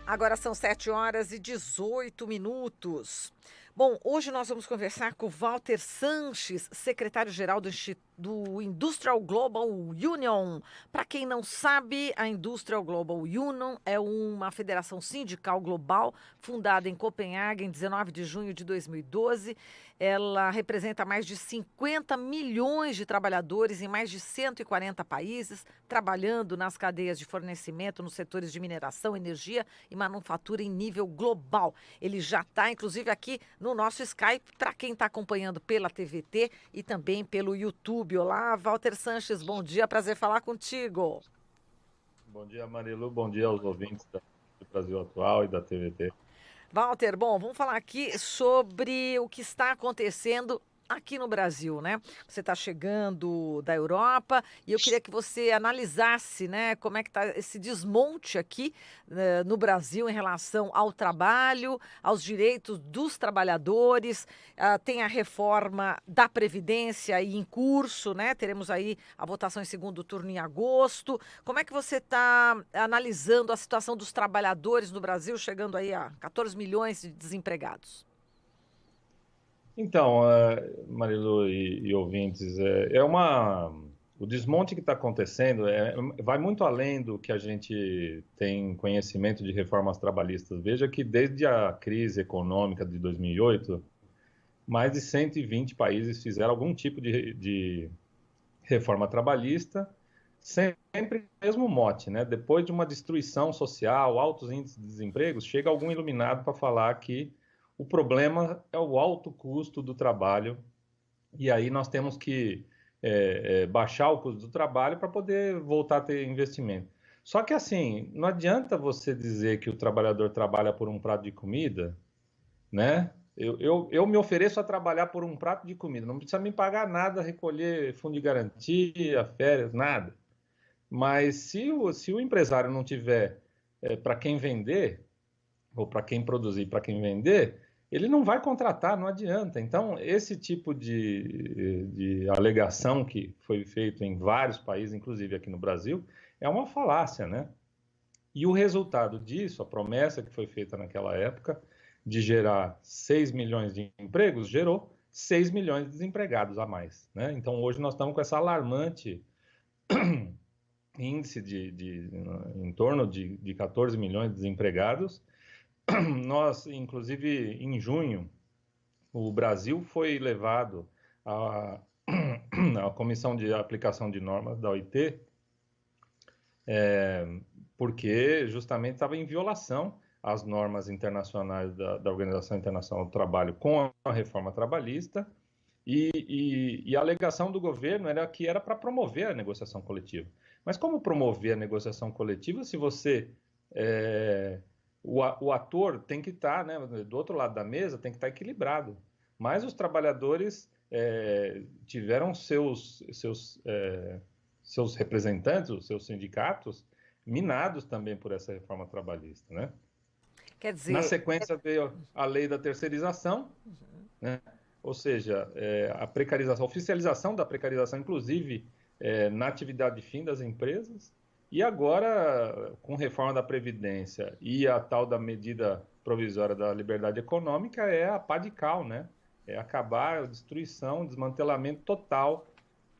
Agora são 7h18. Bom, hoje nós vamos conversar com o Walter Sanches, secretário-geral do Industrial Global Union. Para quem não sabe, a Industrial Global Union é uma federação sindical global fundada em Copenhague em 19 de junho de 2012. Ela representa mais de 50 milhões de trabalhadores em mais de 140 países, trabalhando nas cadeias de fornecimento nos setores de mineração, energia e manufatura em nível global. Ele já está, inclusive, aqui no nosso Skype, para quem está acompanhando pela TVT e também pelo YouTube. Olá, Walter Sanches, bom dia, prazer falar contigo. Bom dia, Marilu, bom dia aos ouvintes do Brasil Atual e da TVT. Walter, bom, vamos falar aqui sobre o que está acontecendo aqui no Brasil, né? Você está chegando da Europa e eu queria que você analisasse, né, como é que está esse desmonte aqui no Brasil em relação ao trabalho, aos direitos dos trabalhadores. Tem a reforma da Previdência aí em curso, né? Teremos aí a votação em segundo turno em agosto. Como é que você está analisando a situação dos trabalhadores no Brasil, chegando aí a 14 milhões de desempregados? Então, Marilu e ouvintes, o desmonte que está acontecendo vai muito além do que a gente tem conhecimento de reformas trabalhistas. Veja que desde a crise econômica de 2008, mais de 120 países fizeram algum tipo de reforma trabalhista, sempre o mesmo mote, né? Depois de uma destruição social, altos índices de desemprego, chega algum iluminado para falar que o problema é o alto custo do trabalho e aí nós temos que baixar o custo do trabalho para poder voltar a ter investimento. Só que assim, não adianta você dizer que o trabalhador trabalha por um prato de comida, né? Eu me ofereço a trabalhar por um prato de comida, não precisa me pagar nada, recolher fundo de garantia, férias, nada. Mas se o empresário não tiver para quem vender, ou para quem produzir, para quem vender, ele não vai contratar, não adianta. Então, esse tipo de alegação que foi feito em vários países, inclusive aqui no Brasil, é uma falácia, né? E o resultado disso, a promessa que foi feita naquela época, de gerar 6 milhões de empregos, gerou 6 milhões de desempregados a mais, né? Então, hoje nós estamos com essa alarmante índice em torno de 14 milhões de desempregados. Nós, inclusive, em junho, o Brasil foi levado à, à Comissão de Aplicação de Normas da OIT, porque justamente estava em violação às normas internacionais da Organização Internacional do Trabalho com a reforma trabalhista, e a alegação do governo era que era para promover a negociação coletiva. Mas como promover a negociação coletiva se você o ator tem que estar, né, do outro lado da mesa, tem que estar equilibrado. Mas os trabalhadores tiveram seus representantes, os seus sindicatos, minados também por essa reforma trabalhista, né? Quer Na dizer, sequência veio a lei da terceirização, né? Ou seja, a precarização, a oficialização da precarização, inclusive na atividade fim das empresas, e agora, com reforma da Previdência e a tal da medida provisória da liberdade econômica, é a pá de cal, né? É acabar a destruição, desmantelamento total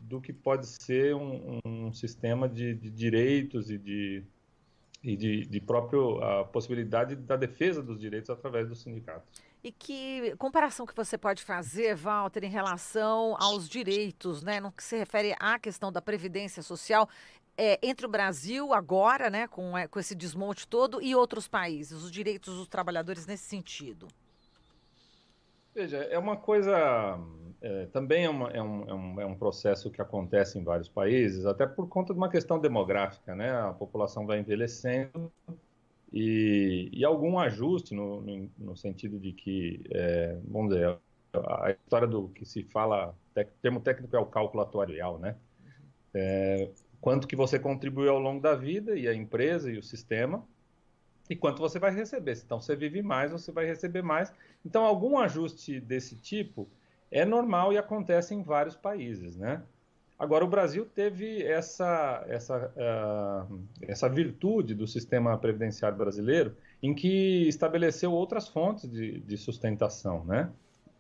do que pode ser um sistema de direitos e de próprio a possibilidade da defesa dos direitos através dos sindicatos. e que comparação que você pode fazer, Walter, em relação aos direitos, né, no que se refere à questão da previdência social, entre o Brasil agora, né, com esse desmonte todo, e outros países, os direitos dos trabalhadores nesse sentido? Veja, é uma coisa, também é um processo que acontece em vários países, até por conta de uma questão demográfica, né? A população vai envelhecendo e algum ajuste no sentido de que, vamos dizer, a história do que se fala, termo técnico é o cálculo atuarial, né? Quanto que você contribuiu ao longo da vida e a empresa e o sistema, e quanto você vai receber. Então, você vive mais, você vai receber mais. Então, algum ajuste desse tipo é normal e acontece em vários países, né? Agora, o Brasil teve essa virtude do sistema previdenciário brasileiro em que estabeleceu outras fontes de sustentação, né?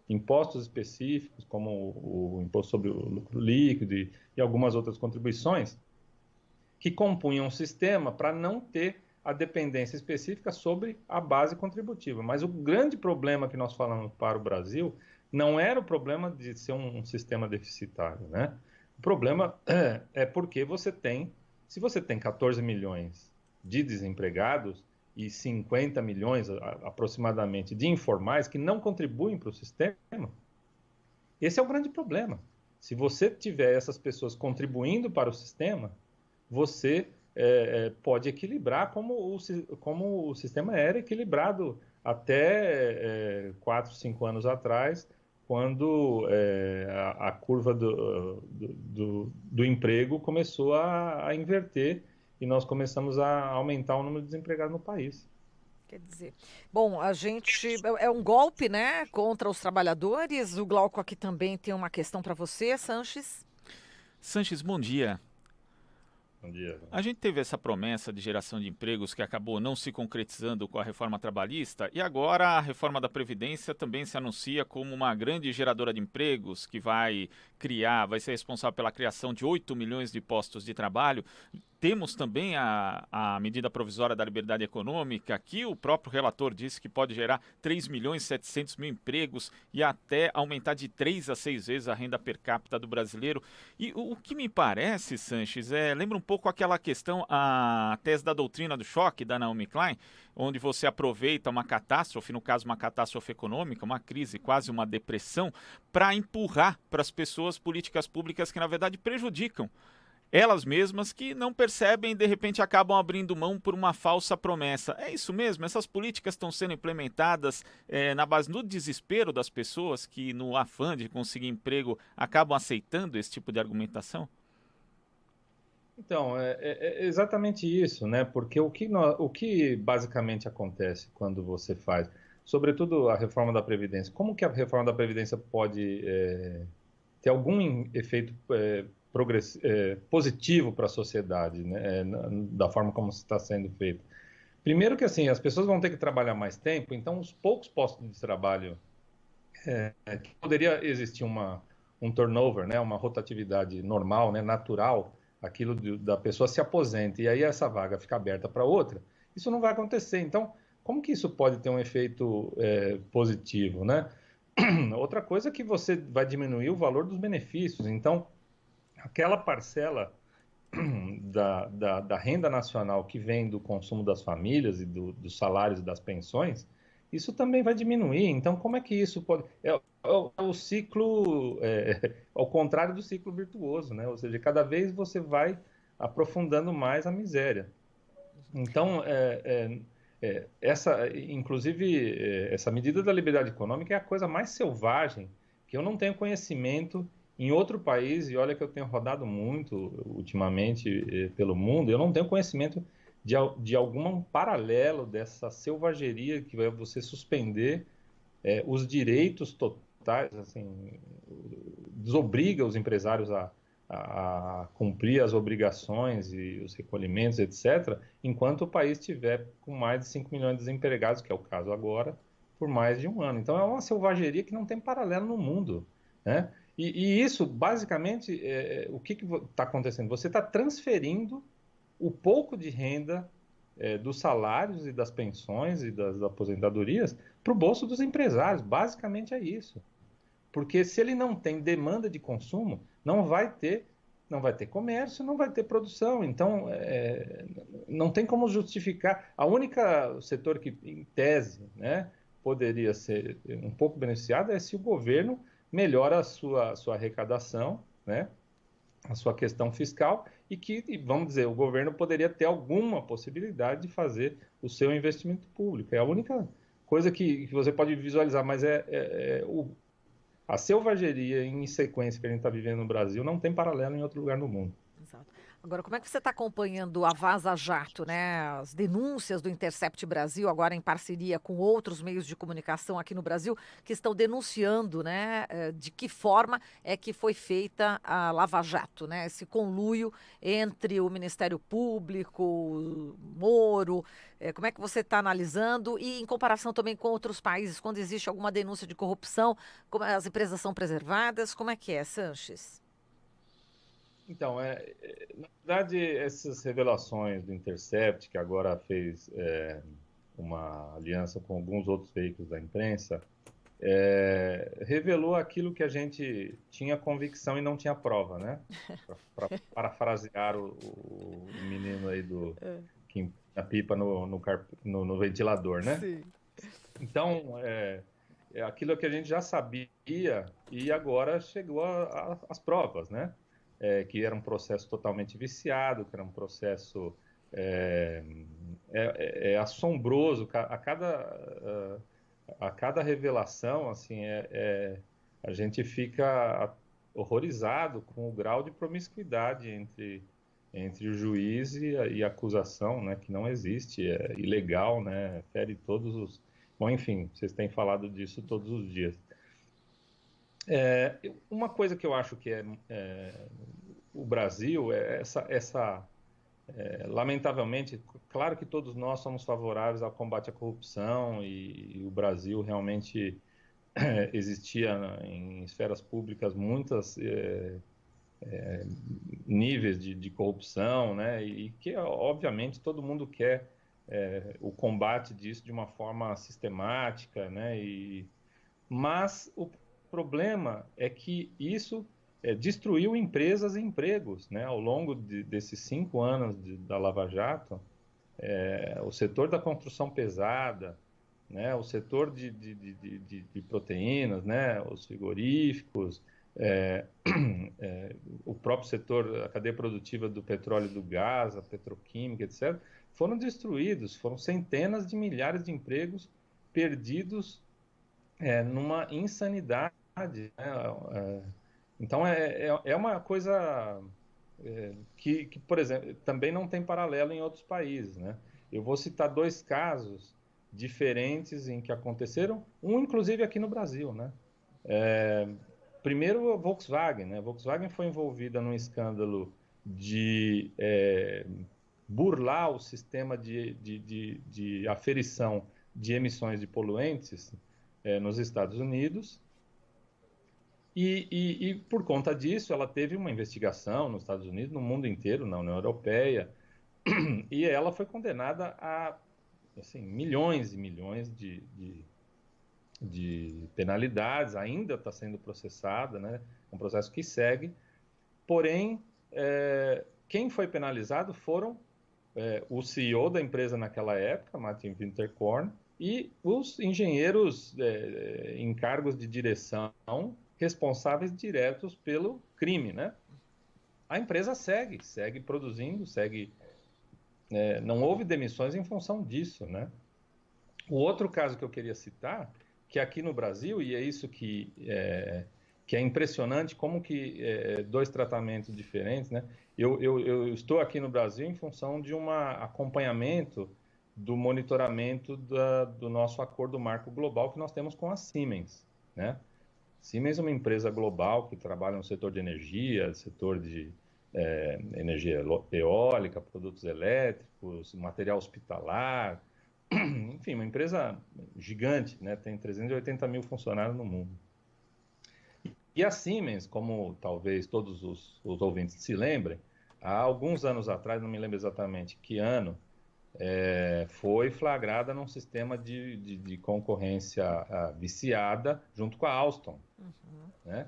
Impostos específicos, como o imposto sobre o lucro líquido e algumas outras contribuições, que compunham um sistema para não ter a dependência específica sobre a base contributiva. Mas o grande problema que nós falamos para o Brasil não era o problema de ser um sistema deficitário, né? O problema é porque se você tem 14 milhões de desempregados e 50 milhões aproximadamente de informais que não contribuem para o sistema, esse é o grande problema. Se você tiver essas pessoas contribuindo para o sistema, você pode equilibrar como o sistema era equilibrado até 4, 5 anos atrás, quando a curva do emprego começou a inverter e nós começamos a aumentar o número de desempregados no país. Quer dizer, bom, a gente é um golpe, né, contra os trabalhadores. O Glauco aqui também tem uma questão para você, Sanches. Sanches, bom dia. Bom dia. A gente teve essa promessa de geração de empregos que acabou não se concretizando com a reforma trabalhista e agora a reforma da Previdência também se anuncia como uma grande geradora de empregos que vai ser responsável pela criação de 8 milhões de postos de trabalho. Temos também a medida provisória da liberdade econômica, que o próprio relator disse que pode gerar 3 milhões e 700 mil empregos e até aumentar de 3 a 6 vezes a renda per capita do brasileiro. E o que me parece, Sanches, lembra um pouco aquela questão, a tese da doutrina do choque, da Naomi Klein, onde você aproveita uma catástrofe, no caso uma catástrofe econômica, uma crise, quase uma depressão, para empurrar para as pessoas políticas públicas que, na verdade, prejudicam elas mesmas, que não percebem e de repente acabam abrindo mão por uma falsa promessa. É isso mesmo? Essas políticas estão sendo implementadas na base do desespero das pessoas que, no afã de conseguir emprego, acabam aceitando esse tipo de argumentação? Então, é exatamente isso, né? Porque o que basicamente acontece quando você faz, sobretudo a reforma da Previdência, como que a reforma da Previdência pode ter algum efeito positivo para a sociedade, né? Da forma como está sendo feito? Primeiro que assim, as pessoas vão ter que trabalhar mais tempo, então os poucos postos de trabalho que poderia existir um turnover, né? Uma rotatividade normal, né? Natural, aquilo da pessoa se aposenta e aí essa vaga fica aberta para outra, isso não vai acontecer. Então, como que isso pode ter um efeito positivo, né? Outra coisa é que você vai diminuir o valor dos benefícios. Então, aquela parcela da renda nacional que vem do consumo das famílias e dos salários e das pensões, isso também vai diminuir. Então, como é que isso pode... É o ciclo, ao contrário do ciclo virtuoso, né? Ou seja, cada vez você vai aprofundando mais a miséria. Então, inclusive, essa medida da liberdade econômica é a coisa mais selvagem, que eu não tenho conhecimento em outro país, e olha que eu tenho rodado muito ultimamente pelo mundo, eu não tenho conhecimento de algum paralelo dessa selvageria que vai você suspender os direitos totais, assim, desobriga os empresários a cumprir as obrigações e os recolhimentos, etc., enquanto o país estiver com mais de 5 milhões de desempregados, que é o caso agora, por mais de um ano. Então é uma selvageria que não tem paralelo no mundo, né? E isso, basicamente, o que está acontecendo? Você está transferindo o pouco de renda dos salários e das pensões e das aposentadorias para o bolso dos empresários. Basicamente é isso. Porque se ele não tem demanda de consumo, não vai ter comércio, não vai ter produção. Então, não tem como justificar. A única setor que, em tese, né, poderia ser um pouco beneficiado é se o governo melhora a sua arrecadação, né, a sua questão fiscal, e vamos dizer, o governo poderia ter alguma possibilidade de fazer o seu investimento público. É a única coisa que você pode visualizar, mas a selvageria em sequência que a gente está vivendo no Brasil não tem paralelo em outro lugar no mundo. Exato. Agora, como é que você está acompanhando a Vaza Jato, né? As denúncias do Intercept Brasil, agora em parceria com outros meios de comunicação aqui no Brasil, que estão denunciando, né, de que forma é que foi feita a Lava Jato, né? Esse conluio entre o Ministério Público, o Moro. Como é que você está analisando? E em comparação também com outros países, quando existe alguma denúncia de corrupção, como as empresas são preservadas? Como é que é, Sanches? Então, na verdade, essas revelações do Intercept, que agora fez uma aliança com alguns outros veículos da imprensa, revelou aquilo que a gente tinha convicção e não tinha prova, né? Para parafrasear o menino aí que empina a pipa no ventilador, né? Sim. Então, é aquilo que a gente já sabia e agora chegou às provas, né? Que era um processo totalmente viciado, que era um processo assombroso. A cada revelação, assim, a gente fica horrorizado com o grau de promiscuidade entre o juiz e a acusação, né? Que não existe, é ilegal, né? Fere todos os... Bom, enfim, vocês têm falado disso todos os dias. Uma coisa que eu acho que o Brasil, lamentavelmente, claro que todos nós somos favoráveis ao combate à corrupção e o Brasil realmente existia em esferas públicas muitos níveis de corrupção, né? E que, obviamente, todo mundo quer o combate disso de uma forma sistemática, né? Mas o problema é que isso destruiu empresas e empregos, né? Ao longo desses 5 anos da Lava Jato, o setor da construção pesada, né? O setor de proteínas, né? Os frigoríficos, o próprio setor, a cadeia produtiva do petróleo e do gás, a petroquímica, etc., foram destruídos, foram centenas de milhares de empregos perdidos numa insanidade, né? Então, é uma coisa que, por exemplo, também não tem paralelo em outros países, né? Eu vou citar 2 casos diferentes em que aconteceram, um inclusive aqui no Brasil, né? Primeiro, a Volkswagen, né? A Volkswagen foi envolvida num escândalo de burlar o sistema de aferição de emissões de poluentes nos Estados Unidos. E por conta disso, ela teve uma investigação nos Estados Unidos, no mundo inteiro, na União Europeia, e ela foi condenada a assim, milhões e milhões de penalidades, ainda está sendo processada, né? É um processo que segue. Porém, quem foi penalizado foram o CEO da empresa naquela época, Martin Winterkorn, e os engenheiros em cargos de direção responsáveis diretos pelo crime, né? A empresa segue produzindo, não houve demissões em função disso, né? O outro caso que eu queria citar, que aqui no Brasil, e é isso que é impressionante, como que 2 tratamentos diferentes, né? Eu estou aqui no Brasil em função de um acompanhamento do monitoramento do nosso acordo marco global que nós temos com a Siemens, né? Siemens é uma empresa global que trabalha no setor de energia, setor de energia eólica, produtos elétricos, material hospitalar, enfim, uma empresa gigante, né? Tem 380 mil funcionários no mundo. E a Siemens, como talvez todos os ouvintes se lembrem, há alguns anos atrás, não me lembro exatamente que ano, foi flagrada num sistema de concorrência viciada junto com a Alstom, né?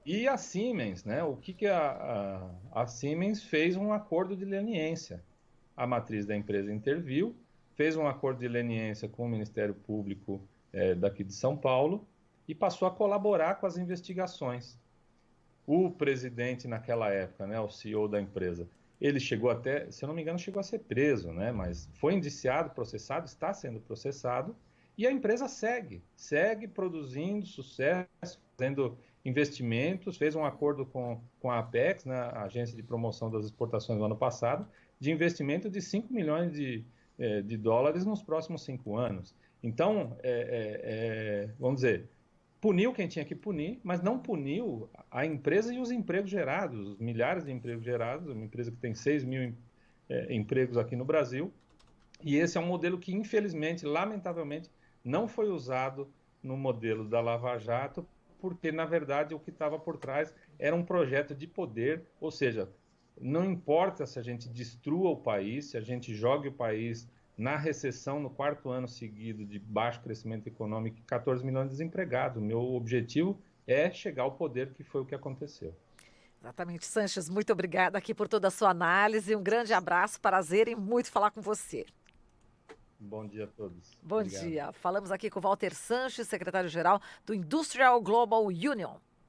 E a Siemens, né? O que a Siemens fez um acordo de leniência. A matriz da empresa interviu, fez um acordo de leniência com o Ministério Público daqui de São Paulo e passou a colaborar com as investigações. O presidente naquela época, né, o CEO da empresa, ele chegou até, se eu não me engano, chegou a ser preso, né, mas foi indiciado, processado, está sendo processado, e a empresa segue produzindo sucesso, fazendo investimentos, fez um acordo com a Apex, né, a Agência de Promoção das Exportações, no ano passado, de investimento de 5 milhões de dólares nos próximos 5 anos. Então, vamos dizer, puniu quem tinha que punir, mas não puniu a empresa e os empregos gerados, os milhares de empregos gerados, uma empresa que tem 6 mil empregos aqui no Brasil, e esse é um modelo que, infelizmente, lamentavelmente, não foi usado no modelo da Lava Jato, porque, na verdade, o que estava por trás era um projeto de poder, ou seja, não importa se a gente destrua o país, se a gente jogue o país na recessão no 4º ano seguido de baixo crescimento econômico e 14 milhões de desempregados. O meu objetivo é chegar ao poder, que foi o que aconteceu. Exatamente, Sanches, muito obrigada aqui por toda a sua análise. Um grande abraço, prazer em muito falar com você. Bom dia a todos. Bom Obrigado. dia. Falamos aqui com o Walter Sanches, secretário-geral do Industrial Global Union.